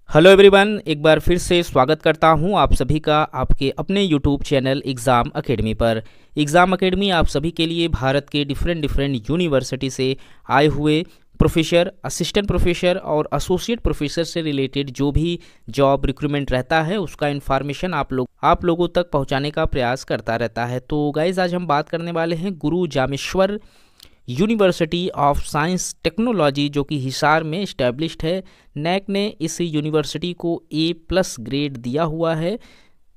Hello everyone, एक बार फिर से स्वागत करता हूं आप सभी का आपके अपने यूट्यूब चैनल एग्ज़ाम एकेडमी पर। एग्ज़ाम एकेडमी आप सभी के लिए भारत के डिफरेंट यूनिवर्सिटी से आए हुए प्रोफेसर, असिस्टेंट प्रोफेसर और एसोसिएट प्रोफेसर से रिलेटेड जो भी जॉब रिक्रूटमेंट रहता है उसका इन्फॉर्मेशन आप लोगों तक पहुंचाने का प्रयास करता रहता है। तो गाइज़, आज हम बात करने वाले हैं गुरु जामेश्वर यूनिवर्सिटी ऑफ साइंस टेक्नोलॉजी, जो कि हिसार में इस्टेब्लिश्ड है। नैक ने इस यूनिवर्सिटी को A+ ग्रेड दिया हुआ है।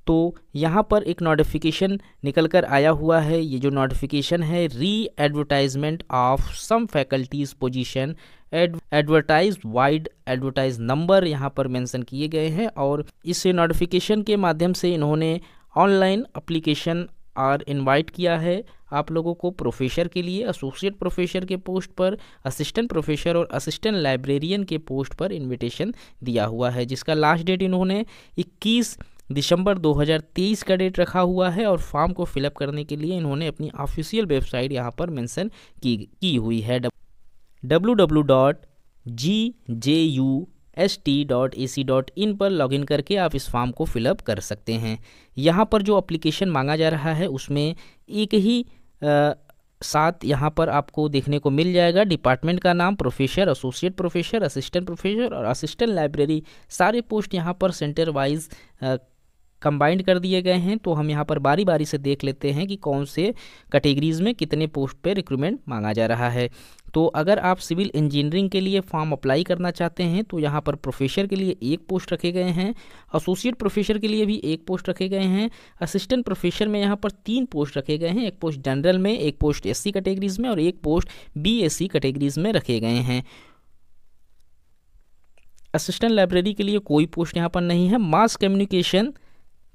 तो यहाँ पर एक नोटिफिकेशन निकल कर आया हुआ है। ये जो नोटिफिकेशन है, re advertisement of some faculties position advertise wide advertise number यहाँ पर मेंशन किए गए हैं। और इस नोटिफिकेशन के माध्यम से इन्होंने ऑनलाइन एप्लीकेशन और इनवाइट किया है आप लोगों को प्रोफेसर के लिए, एसोसिएट प्रोफेसर के पोस्ट पर, असिस्टेंट प्रोफेसर और असिस्टेंट लाइब्रेरियन के पोस्ट पर इनविटेशन दिया हुआ है, जिसका लास्ट डेट इन्होंने 21 दिसंबर 2023 का डेट रखा हुआ है। और फॉर्म को फिलअप करने के लिए इन्होंने अपनी ऑफिशियल वेबसाइट यहाँ पर मेंशन की हुई है, www.gjust.ac.in पर लॉगिन करके आप इस फॉर्म को फिलअप कर सकते हैं। यहाँ पर जो एप्लीकेशन मांगा जा रहा है उसमें एक ही साथ यहाँ पर आपको देखने को मिल जाएगा डिपार्टमेंट का नाम, professor, associate professor, assistant professor और असिस्टेंट लाइब्रेरी, सारे पोस्ट यहाँ पर सेंटर वाइज कंबाइंड कर दिए गए हैं। तो हम यहाँ पर बारी बारी से देख लेते हैं कि कौन से कैटेगरीज में कितने पोस्ट पे रिक्रूटमेंट मांगा जा रहा है। तो अगर आप सिविल इंजीनियरिंग के लिए फॉर्म अप्लाई करना चाहते हैं तो यहाँ पर प्रोफेसर के लिए 1 पोस्ट रखे गए हैं, एसोसिएट प्रोफेसर के लिए भी 1 पोस्ट रखे गए हैं, असिस्टेंट प्रोफेसर में यहाँ पर 3 पोस्ट रखे गए हैं, 1 पोस्ट जनरल में, 1 पोस्ट SC कैटेगरीज में और 1 पोस्ट BSc कैटेगरीज में रखे गए हैं। असिस्टेंट लाइब्रेरी के लिए कोई पोस्ट यहाँ पर नहीं है। Mass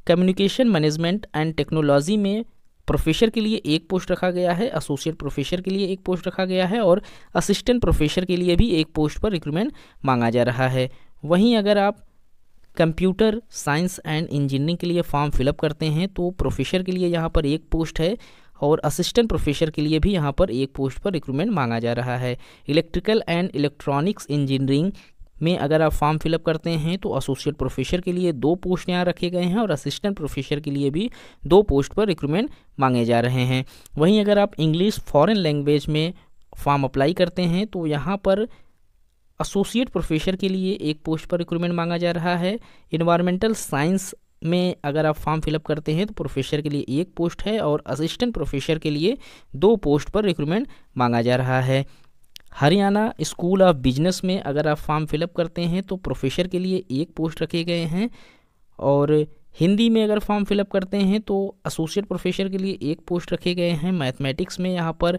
communication management and technology में प्रोफेसर के लिए 1 पोस्ट रखा गया है, एसोसिएट प्रोफेसर के लिए 1 पोस्ट रखा गया है और असिस्टेंट प्रोफेसर के लिए भी 1 पोस्ट पर रिक्रूटमेंट मांगा जा रहा है। वहीं अगर आप कंप्यूटर साइंस एंड इंजीनियरिंग के लिए फॉर्म फिलअप करते हैं तो प्रोफेसर के लिए यहाँ पर 1 पोस्ट है और असिस्टेंट प्रोफेसर के लिए भी यहाँ पर 1 पोस्ट पर रिक्रूटमेंट मांगा जा रहा है। इलेक्ट्रिकल एंड इलेक्ट्रॉनिक्स इंजीनियरिंग में अगर आप फॉर्म फिलअप करते हैं तो एसोसिएट प्रोफेसर के लिए 2 पोस्ट यहाँ रखे गए हैं और असिस्टेंट प्रोफेसर के लिए भी 2 पोस्ट पर रिक्रूटमेंट मांगे जा रहे हैं। वहीं अगर आप इंग्लिश फॉरेन लैंग्वेज में फॉर्म अप्लाई करते हैं तो यहाँ पर एसोसिएट प्रोफेसर के लिए 1 पोस्ट पर रिक्रूटमेंट मांगा जा रहा है। इन्वायरमेंटल साइंस में अगर आप फॉर्म फिलअप करते हैं तो प्रोफेसर के लिए 1 पोस्ट है और असिस्टेंट प्रोफेसर के लिए 2 पोस्ट पर रिक्रूटमेंट मांगा जा रहा है। हरियाणा स्कूल ऑफ बिजनेस में अगर आप फॉर्म फिलअप करते हैं तो प्रोफेसर के लिए 1 पोस्ट रखे गए हैं और हिंदी में अगर फॉर्म फिलअप करते हैं तो एसोसिएट प्रोफेसर के लिए 1 पोस्ट रखे गए हैं। मैथमेटिक्स में यहाँ पर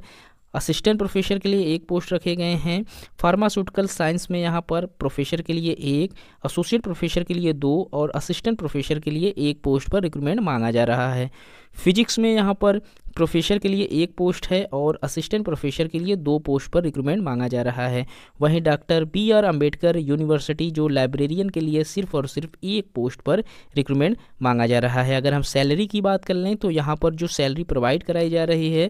असिस्टेंट प्रोफेसर के लिए 1 पोस्ट रखे गए हैं। फार्मास्यूटिकल साइंस में यहाँ पर प्रोफेसर के लिए 1, एसोसिएट प्रोफेसर के लिए 2 और असिस्टेंट प्रोफेसर के लिए 1 पोस्ट पर रिक्रूटमेंट मांगा जा रहा है। फिजिक्स में यहाँ पर प्रोफेसर के लिए 1 पोस्ट है और असिस्टेंट प्रोफेसर के लिए 2 पोस्ट पर रिक्रूटमेंट मांगा जा रहा है। वहीं डॉक्टर BR अम्बेडकर यूनिवर्सिटी जो लाइब्रेरियन के लिए सिर्फ और सिर्फ 1 पोस्ट पर रिक्रूटमेंट मांगा जा रहा है। अगर हम सैलरी की बात कर लें तो यहाँ पर जो सैलरी प्रोवाइड कराई जा रही है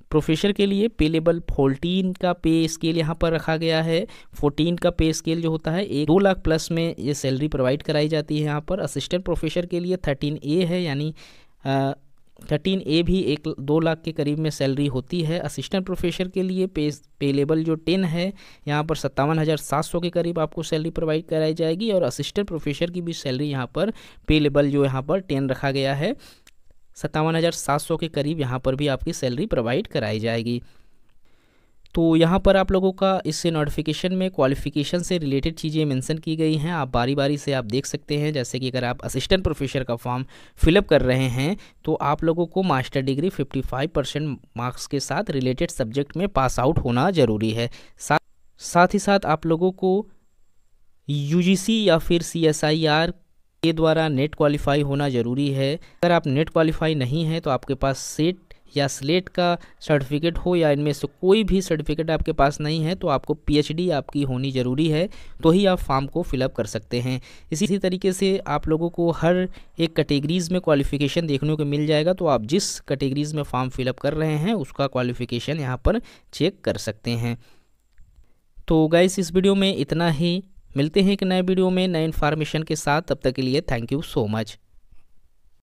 प्रोफेसर के लिए पे लेवल 14 का पे स्केल यहाँ पर रखा गया है। 14 का पे स्केल जो होता है 2 लाख प्लस में ये सैलरी प्रोवाइड कराई जाती है यहाँ पर। असिस्टेंट प्रोफेसर के लिए 13A है, यानी 13A भी 2 लाख के करीब में सैलरी होती है। असिस्टेंट प्रोफेसर के लिए पे लेवल जो 10 है यहाँ पर 57,700 के करीब आपको सैलरी प्रोवाइड कराई जाएगी और असिस्टेंट प्रोफेसर की भी सैलरी यहाँ पर पे लेवल जो यहाँ पर 10 रखा गया है, 57,700 के करीब यहाँ पर भी आपकी सैलरी प्रोवाइड कराई जाएगी। तो यहाँ पर आप लोगों का इस नोटिफिकेशन में क्वालिफ़िकेशन से रिलेटेड चीज़ें मेंशन की गई हैं। आप बारी बारी से आप देख सकते हैं, जैसे कि अगर आप असिस्टेंट प्रोफेसर का फॉर्म फिलअप कर रहे हैं तो आप लोगों को मास्टर डिग्री 55% मार्क्स के साथ रिलेटेड सब्जेक्ट में पास आउट होना ज़रूरी है। साथ ही साथ आप लोगों को UGC या फिर CSIR के द्वारा नेट क्वालिफाई होना ज़रूरी है। अगर आप नेट क्वालिफाई नहीं है तो आपके पास सेट या स्लेट का सर्टिफिकेट हो या इनमें से कोई भी सर्टिफिकेट आपके पास नहीं है तो आपको PhD आपकी होनी ज़रूरी है, तो ही आप फॉर्म को फिलअप कर सकते हैं। इसी तरीके से आप लोगों को हर एक कैटेगरीज़ में क्वालिफ़िकेशन देखने को मिल जाएगा, तो आप जिस कैटेगरीज़ में फॉर्म फिलअप कर रहे हैं उसका क्वालिफ़िकेशन यहाँ पर चेक कर सकते हैं। तो गाइस, इस वीडियो में इतना ही। मिलते हैं एक नए वीडियो में नए इन्फॉर्मेशन के साथ, तब तक के लिए थैंक यू सो मच।